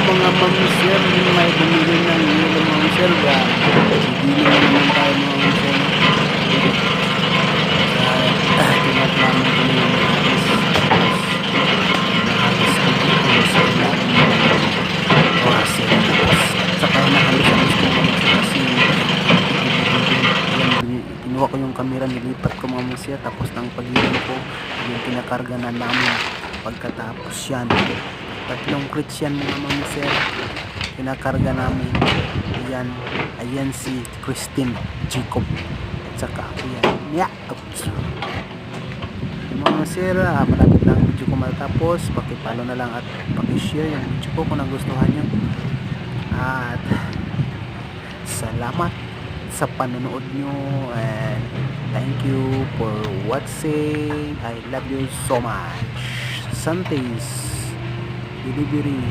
mga ma'am sir, may bumili ng yelo mga sir. Bibili na naman tayo mga sir. Tinaplaman ko na yung alis. Nakalis ko dito sa ilalim ng oasis. Saka nakalis ko mga sir kasi kinuha ko yung camera, nilipat ko mga sir. Tapos ng paghiling ko, yung pinakarga na namin. Pagkatapos yan, 3 crates yan mga sir, pinakarga namin. Ayan si Christine Jacob at saka ako yan. Oops. Mga sir, malapit lang ang video ko matapos. Pakipalo na lang at pakishare yung video ko kung nagustuhan nyo. At salamat sa panonood nyo and thank you for watching. I love you so much. Santis Delivery.